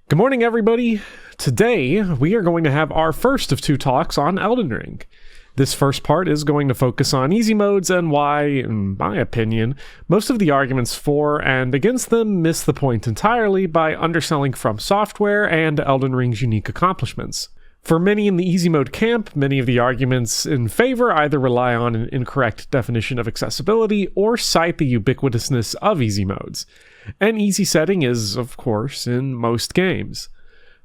Good morning, everybody. Today, we are going to have our first of two talks on Elden Ring. This first part is going to focus on easy modes and why, in my opinion, most of the arguments for and against them miss the point entirely by underselling From Software and Elden Ring's unique accomplishments. For many in the easy mode camp, many of the arguments in favor either rely on an incorrect definition of accessibility or cite the ubiquitousness of easy modes. An easy setting is, of course, in most games.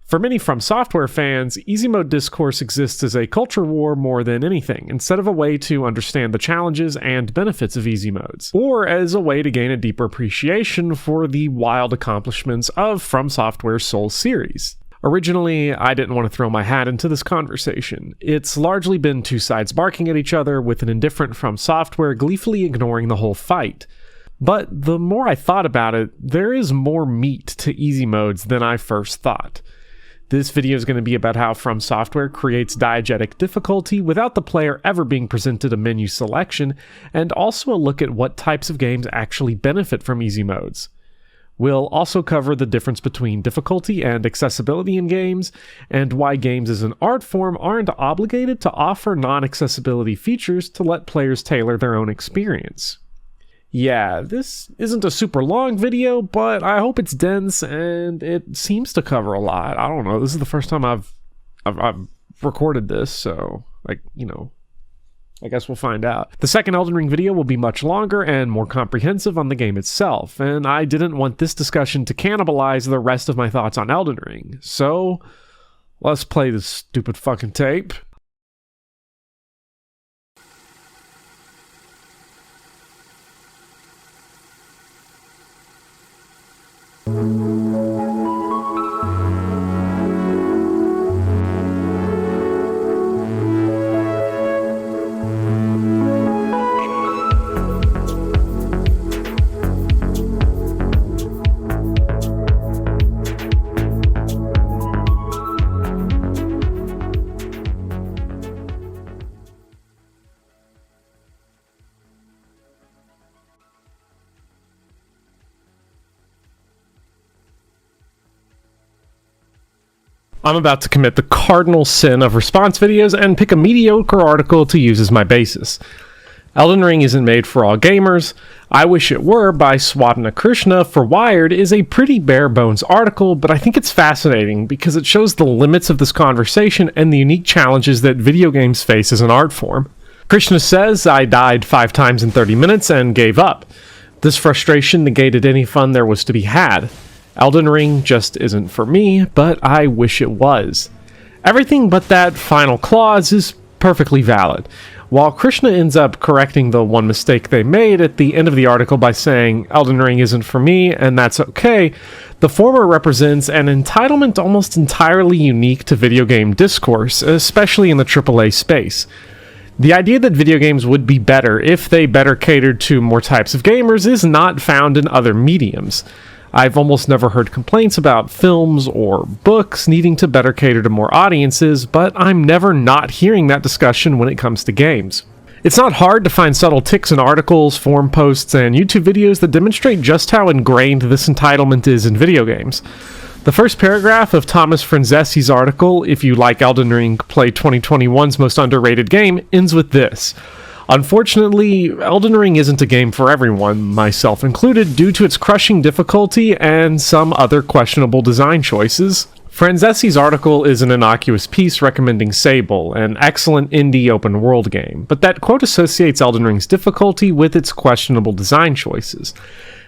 For many From Software fans, easy mode discourse exists as a culture war more than anything, instead of a way to understand the challenges and benefits of easy modes, or as a way to gain a deeper appreciation for the wild accomplishments of From Software's Souls series. Originally, I didn't want to throw my hat into this conversation. It's largely been two sides barking at each other, with an indifferent From Software gleefully ignoring the whole fight. But the more I thought about it, there is more meat to easy modes than I first thought. This video is going to be about how From Software creates diegetic difficulty without the player ever being presented a menu selection, and also a look at what types of games actually benefit from easy modes. We'll also cover the difference between difficulty and accessibility in games, and why games as an art form aren't obligated to offer non-accessibility features to let players tailor their own experience. Yeah, this isn't a super long video, but I hope it's dense and it seems to cover a lot. I don't know, this is the first time I've recorded this, so, I guess we'll find out. The second Elden Ring video will be much longer and more comprehensive on the game itself, and I didn't want this discussion to cannibalize the rest of my thoughts on Elden Ring. So, let's play this stupid fucking tape. I'm about to commit the cardinal sin of response videos and pick a mediocre article to use as my basis. Elden Ring isn't made for all gamers. I Wish It Were by Swadhana Krishna for Wired is a pretty bare bones article, but I think it's fascinating because it shows the limits of this conversation and the unique challenges that video games face as an art form. Krishna says, "I died 5 times in 30 minutes and gave up. This frustration negated any fun there was to be had. Elden Ring just isn't for me, but I wish it was." Everything but that final clause is perfectly valid. While Krishna ends up correcting the one mistake they made at the end of the article by saying, "Elden Ring isn't for me, and that's okay," the former represents an entitlement almost entirely unique to video game discourse, especially in the AAA space. The idea that video games would be better if they better catered to more types of gamers is not found in other mediums. I've almost never heard complaints about films or books needing to better cater to more audiences, but I'm never not hearing that discussion when it comes to games. It's not hard to find subtle ticks in articles, forum posts, and YouTube videos that demonstrate just how ingrained this entitlement is in video games. The first paragraph of Thomas Franzesi's article, "If You Like Elden Ring, Play 2021's Most Underrated Game," ends with this: "Unfortunately, Elden Ring isn't a game for everyone, myself included, due to its crushing difficulty and some other questionable design choices." Franzesi's article is an innocuous piece recommending Sable, an excellent indie open-world game, but that quote associates Elden Ring's difficulty with its questionable design choices.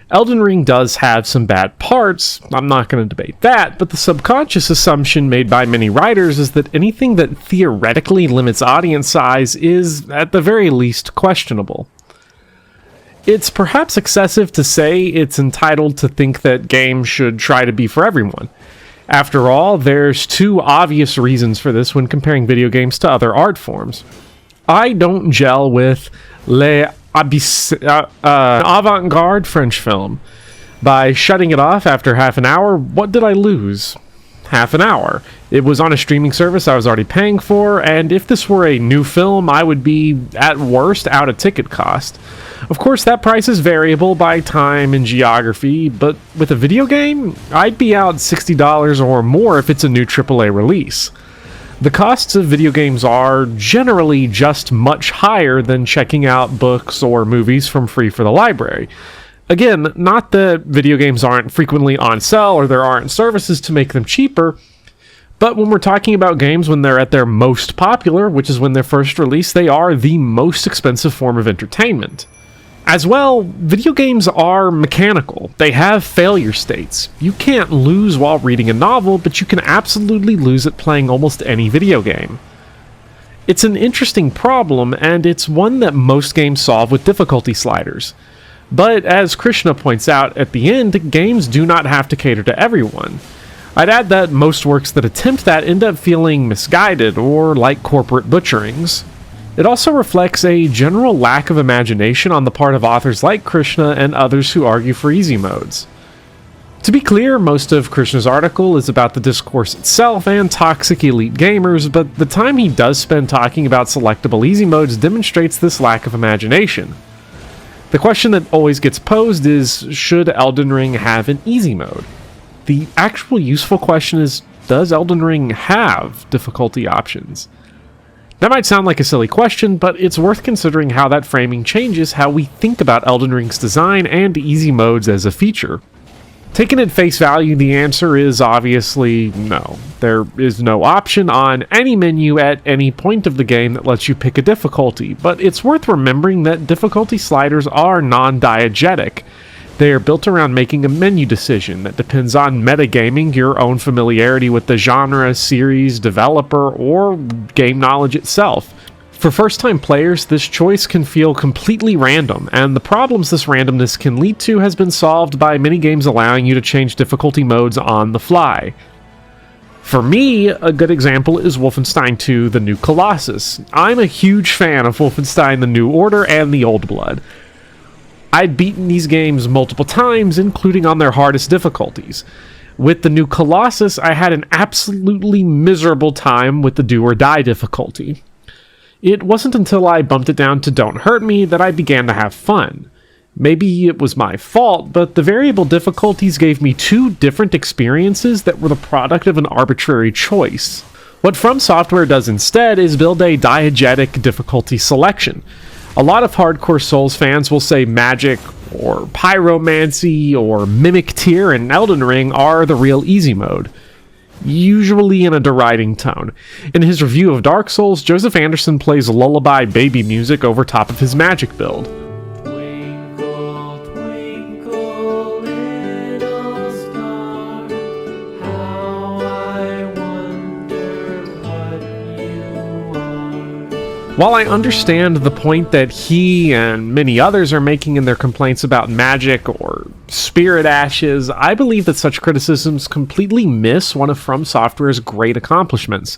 Elden Ring does have some bad parts, I'm not going to debate that, but the subconscious assumption made by many writers is that anything that theoretically limits audience size is, at the very least, questionable. It's perhaps excessive to say it's entitled to think that games should try to be for everyone. After all, there's two obvious reasons for this when comparing video games to other art forms. I don't gel with avant-garde French film. By shutting it off after half an hour, what did I lose? half an hour. It was on a streaming service I was already paying for, and if this were a new film, I would be, at worst, out of ticket cost. Of course, that price is variable by time and geography, but with a video game, I'd be out $60 or more if it's a new AAA release. The costs of video games are generally just much higher than checking out books or movies from free for the library. Again, not that video games aren't frequently on sale or there aren't services to make them cheaper, but when we're talking about games when they're at their most popular, which is when they're first released, they are the most expensive form of entertainment. As well, video games are mechanical. They have failure states. You can't lose while reading a novel, but you can absolutely lose at playing almost any video game. It's an interesting problem, and it's one that most games solve with difficulty sliders. But as Krishna points out at the end, games do not have to cater to everyone. I'd add that most works that attempt that end up feeling misguided or like corporate butcherings. It also reflects a general lack of imagination on the part of authors like Krishna and others who argue for easy modes. To be clear, most of Krishna's article is about the discourse itself and toxic elite gamers, but the time he does spend talking about selectable easy modes demonstrates this lack of imagination. The question that always gets posed is, should Elden Ring have an easy mode? The actual useful question is, does Elden Ring have difficulty options? That might sound like a silly question, but it's worth considering how that framing changes how we think about Elden Ring's design and easy modes as a feature. Taken at face value, the answer is obviously no. There is no option on any menu at any point of the game that lets you pick a difficulty, but it's worth remembering that difficulty sliders are non-diegetic. They are built around making a menu decision that depends on metagaming, your own familiarity with the genre, series, developer, or game knowledge itself. For first-time players, this choice can feel completely random, and the problems this randomness can lead to has been solved by many games allowing you to change difficulty modes on the fly. For me, a good example is Wolfenstein 2: The New Colossus. I'm a huge fan of Wolfenstein: The New Order and The Old Blood. I'd beaten these games multiple times, including on their hardest difficulties. With The New Colossus, I had an absolutely miserable time with the Do or Die difficulty. It wasn't until I bumped it down to Don't Hurt Me that I began to have fun. Maybe it was my fault, but the variable difficulties gave me two different experiences that were the product of an arbitrary choice. What From Software does instead is build a diegetic difficulty selection. A lot of hardcore Souls fans will say Magic, or Pyromancy, or Mimic Tier, and Elden Ring are the real easy mode, usually in a deriding tone. In his review of Dark Souls, Joseph Anderson plays lullaby baby music over top of his Magic build. Twinkle, twinkle, little star, how I wonder what you are. While I understand the point that he and many others are making in their complaints about Magic or Spirit Ashes, I believe that such criticisms completely miss one of From Software's great accomplishments.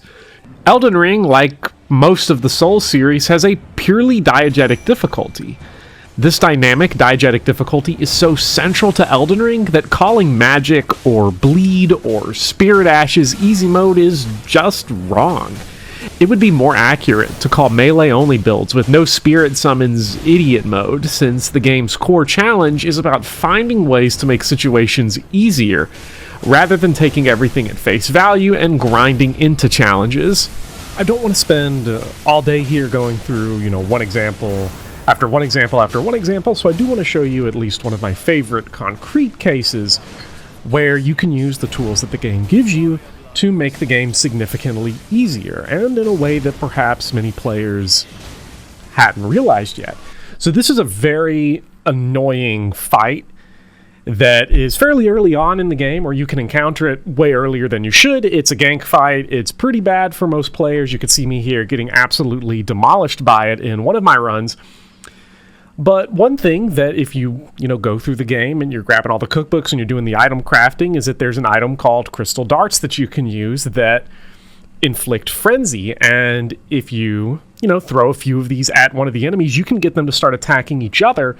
Elden Ring, like most of the Souls series, has a purely diegetic difficulty. This dynamic diegetic difficulty is so central to Elden Ring that calling Magic or Bleed or Spirit Ashes easy mode is just wrong. It would be more accurate to call melee-only builds with no spirit summons idiot mode, since the game's core challenge is about finding ways to make situations easier, rather than taking everything at face value and grinding into challenges. I don't want to spend all day here going through, one example after one example after one example, so I do want to show you at least one of my favorite concrete cases where you can use the tools that the game gives you to make the game significantly easier, and in a way that perhaps many players hadn't realized yet. So this is a very annoying fight that is fairly early on in the game, or you can encounter it way earlier than you should. It's a gank fight. It's pretty bad for most players. You could see me here getting absolutely demolished by it in one of my runs. But one thing that if you go through the game and you're grabbing all the cookbooks and you're doing the item crafting is that there's an item called Crystal Darts that you can use that inflict frenzy. And if you, throw a few of these at one of the enemies, you can get them to start attacking each other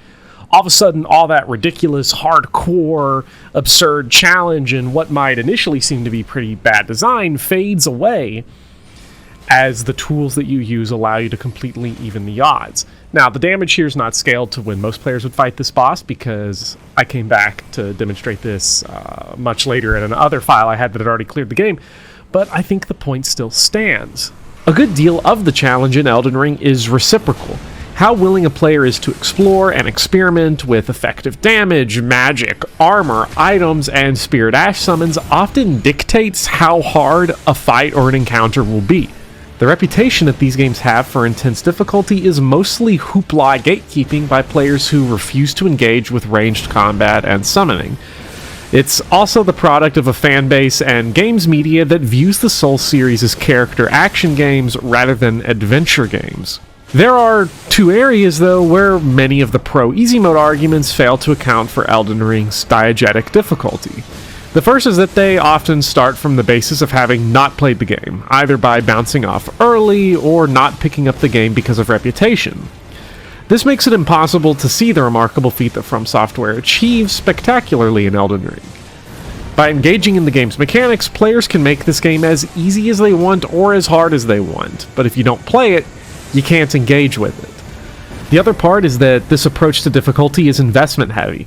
all of a sudden all that ridiculous, hardcore, absurd challenge and what might initially seem to be pretty bad design fades away as the tools that you use allow you to completely even the odds. Now, the damage here is not scaled to when most players would fight this boss, because I came back to demonstrate this much later in another file I had that had already cleared the game, but I think the point still stands. A good deal of the challenge in Elden Ring is reciprocal. How willing a player is to explore and experiment with effective damage, magic, armor, items, and spirit ash summons often dictates how hard a fight or an encounter will be. The reputation that these games have for intense difficulty is mostly hoopla gatekeeping by players who refuse to engage with ranged combat and summoning. It's also the product of a fan base and games media that views the Souls series as character action games rather than adventure games. There are two areas, though, where many of the pro-easy mode arguments fail to account for Elden Ring's diegetic difficulty. The first is that they often start from the basis of having not played the game, either by bouncing off early or not picking up the game because of reputation. This makes it impossible to see the remarkable feat that From Software achieves spectacularly in Elden Ring. By engaging in the game's mechanics, players can make this game as easy as they want or as hard as they want, but if you don't play it, you can't engage with it. The other part is that this approach to difficulty is investment heavy.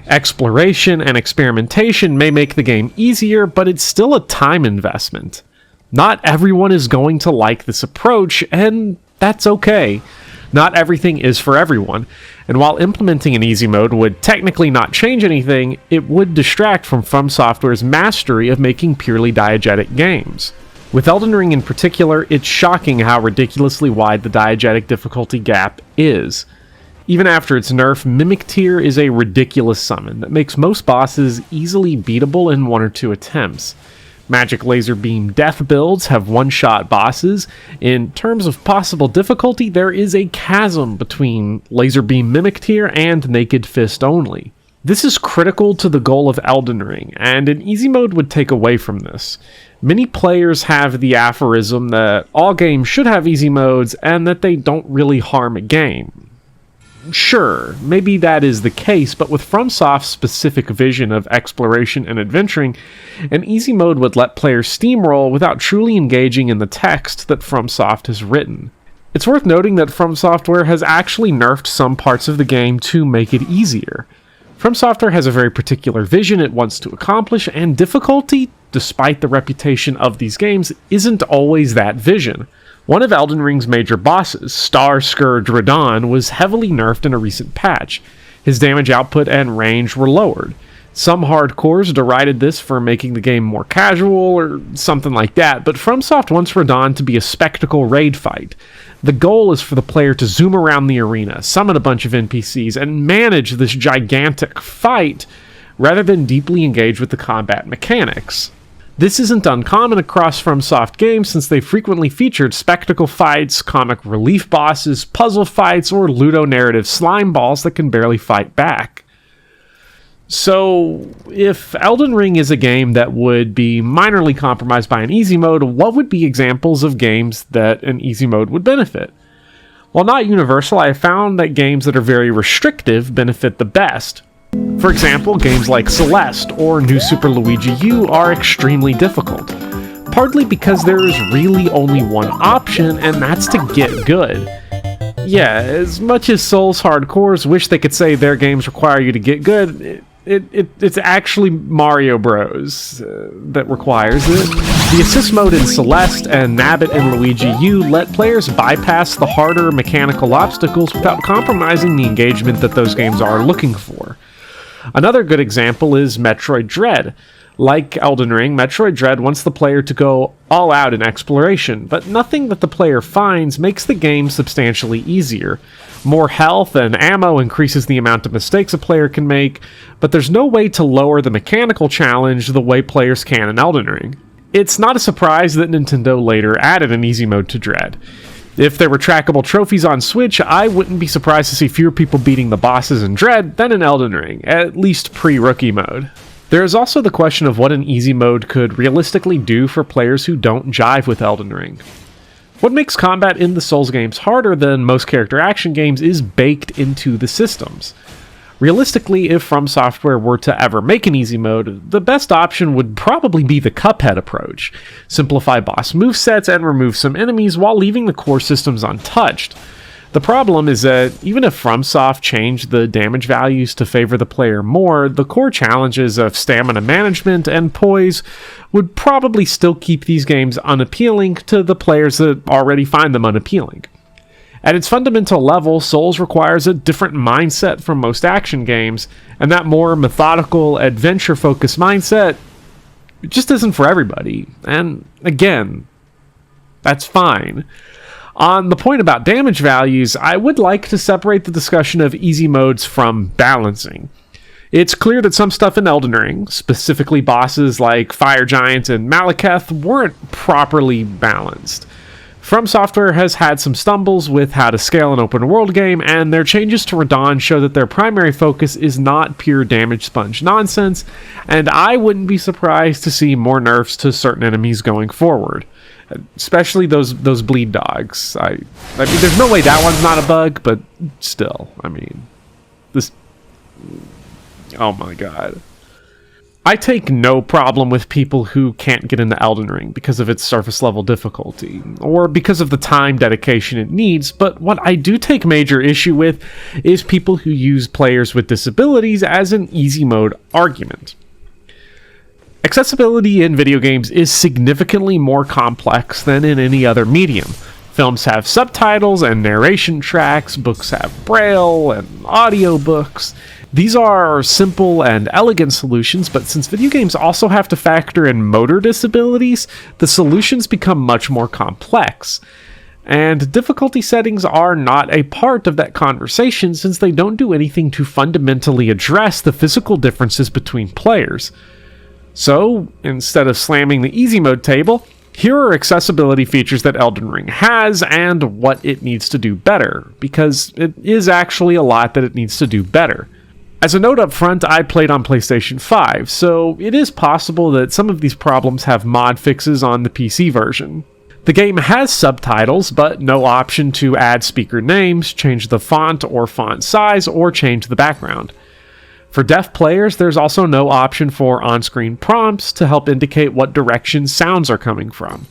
Exploration and experimentation may make the game easier, but it's still a time investment. Not everyone is going to like this approach, and that's okay. Not everything is for everyone, and while implementing an easy mode would technically not change anything, it would distract from Software's mastery of making purely diegetic games. With Elden Ring in particular, it's shocking how ridiculously wide the diegetic difficulty gap is. Even after its nerf, Mimic Tear is a ridiculous summon that makes most bosses easily beatable in 1 or 2 attempts. Magic Laser Beam Death builds have one-shot bosses. In terms of possible difficulty, there is a chasm between Laser Beam Mimic Tear and Naked Fist only. This is critical to the goal of Elden Ring, and an easy mode would take away from this. Many players have the aphorism that all games should have easy modes and that they don't really harm a game. Sure, maybe that is the case, but with FromSoft's specific vision of exploration and adventuring, an easy mode would let players steamroll without truly engaging in the text that FromSoft has written. It's worth noting that From Software has actually nerfed some parts of the game to make it easier. From Software has a very particular vision it wants to accomplish, and difficulty, despite the reputation of these games, isn't always that vision. One of Elden Ring's major bosses, Star Scourge Radahn, was heavily nerfed in a recent patch. His damage output and range were lowered. Some hardcores derided this for making the game more casual or something like that, but FromSoft wants Radahn to be a spectacle raid fight. The goal is for the player to zoom around the arena, summon a bunch of NPCs, and manage this gigantic fight rather than deeply engage with the combat mechanics. This isn't uncommon across FromSoft games, since they frequently featured spectacle fights, comic relief bosses, puzzle fights, or ludonarrative slime balls that can barely fight back. So, if Elden Ring is a game that would be minorly compromised by an easy mode, what would be examples of games that an easy mode would benefit? While not universal, I have found that games that are very restrictive benefit the best. For example, games like Celeste or New Super Luigi U are extremely difficult, partly because there is really only one option, and that's to get good. Yeah, as much as Souls hardcores wish they could say their games require you to get good, it's actually Mario Bros. That requires it. The assist mode in Celeste and Nabbit in Luigi U let players bypass the harder mechanical obstacles without compromising the engagement that those games are looking for. Another good example is Metroid Dread. Like Elden Ring, Metroid Dread wants the player to go all out in exploration, but nothing that the player finds makes the game substantially easier. More health and ammo increases the amount of mistakes a player can make, but there's no way to lower the mechanical challenge the way players can in Elden Ring. It's not a surprise that Nintendo later added an easy mode to Dread. If there were trackable trophies on Switch, I wouldn't be surprised to see fewer people beating the bosses in Dread than in Elden Ring, at least pre-rookie mode. There is also the question of what an easy mode could realistically do for players who don't jive with Elden Ring. What makes combat in the Souls games harder than most character action games is baked into the systems. Realistically, if From Software were to ever make an easy mode, the best option would probably be the Cuphead approach. Simplify boss movesets and remove some enemies while leaving the core systems untouched. The problem is that even if FromSoft changed the damage values to favor the player more, the core challenges of stamina management and poise would probably still keep these games unappealing to the players that already find them unappealing. At its fundamental level, Souls requires a different mindset from most action games, and that more methodical, adventure-focused mindset just isn't for everybody. And again, that's fine. On the point about damage values, I would like to separate the discussion of easy modes from balancing. It's clear that some stuff in Elden Ring, specifically bosses like Fire Giant and Malekith, weren't properly balanced. From Software has had some stumbles with how to scale an open world game, and their changes to Radahn show that their primary focus is not pure damage sponge nonsense, and I wouldn't be surprised to see more nerfs to certain enemies going forward. Especially those bleed dogs. I mean, there's no way that one's not a bug, but still, I mean, this... Oh my god. I take no problem with people who can't get into Elden Ring because of its surface level difficulty, or because of the time dedication it needs, but what I do take major issue with is people who use players with disabilities as an easy mode argument. Accessibility in video games is significantly more complex than in any other medium. Films have subtitles and narration tracks, books have braille and audiobooks. These are simple and elegant solutions, but since video games also have to factor in motor disabilities, the solutions become much more complex. And difficulty settings are not a part of that conversation since they don't do anything to fundamentally address the physical differences between players. So, instead of slamming the easy mode table, here are accessibility features that Elden Ring has and what it needs to do better, because it is actually a lot that it needs to do better. As a note up front, I played on PlayStation 5, so it is possible that some of these problems have mod fixes on the PC version. The game has subtitles, but no option to add speaker names, change the font or font size, or change the background. For deaf players, there's also no option for on-screen prompts to help indicate what direction sounds are coming from.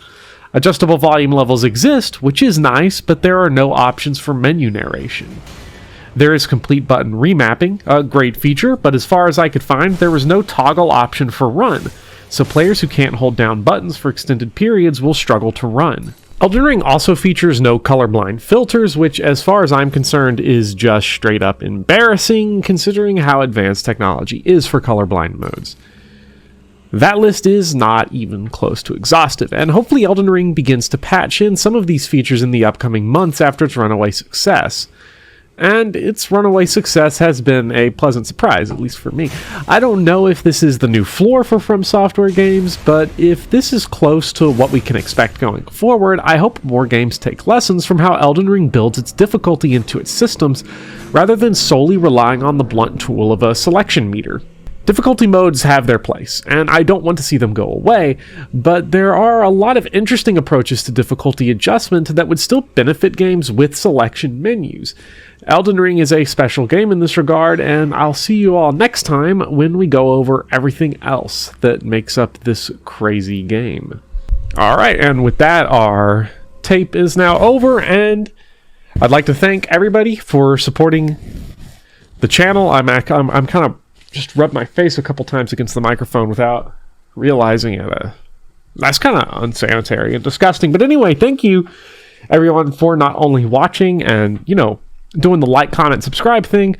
Adjustable volume levels exist, which is nice, but there are no options for menu narration. There is complete button remapping, a great feature, but as far as I could find, there was no toggle option for run, so players who can't hold down buttons for extended periods will struggle to run. Elden Ring also features no colorblind filters, which, as far as I'm concerned, is just straight up embarrassing, considering how advanced technology is for colorblind modes. That list is not even close to exhaustive, and hopefully Elden Ring begins to patch in some of these features in the upcoming months after its runaway success. And its runaway success has been a pleasant surprise, at least for me. I don't know if this is the new floor for From Software games, but if this is close to what we can expect going forward, I hope more games take lessons from how Elden Ring builds its difficulty into its systems, rather than solely relying on the blunt tool of a selection meter. Difficulty modes have their place, and I don't want to see them go away, but there are a lot of interesting approaches to difficulty adjustment that would still benefit games with selection menus. Elden Ring is a special game in this regard, and I'll see you all next time when we go over everything else that makes up this crazy game. Alright, and with that, our tape is now over, and I'd like to thank everybody for supporting the channel. I'm kind of just rubbed my face a couple times against the microphone without realizing it. That's kind of unsanitary and disgusting. But anyway, thank you everyone for not only watching and, doing the like, comment, subscribe thing,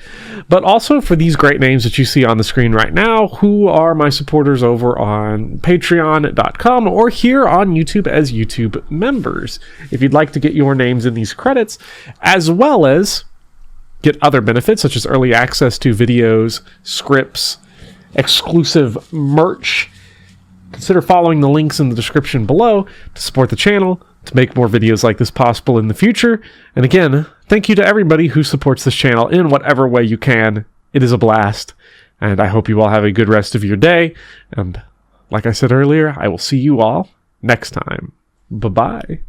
but also for these great names that you see on the screen right now, who are my supporters over on patreon.com or here on YouTube as YouTube members. If you'd like to get your names in these credits, as well as get other benefits such as early access to videos, scripts, exclusive merch, consider following the links in the description below to support the channel, to make more videos like this possible in the future. And again, thank you to everybody who supports this channel in whatever way you can. It is a blast, and I hope you all have a good rest of your day. And like I said earlier, I will see you all next time. Bye-bye.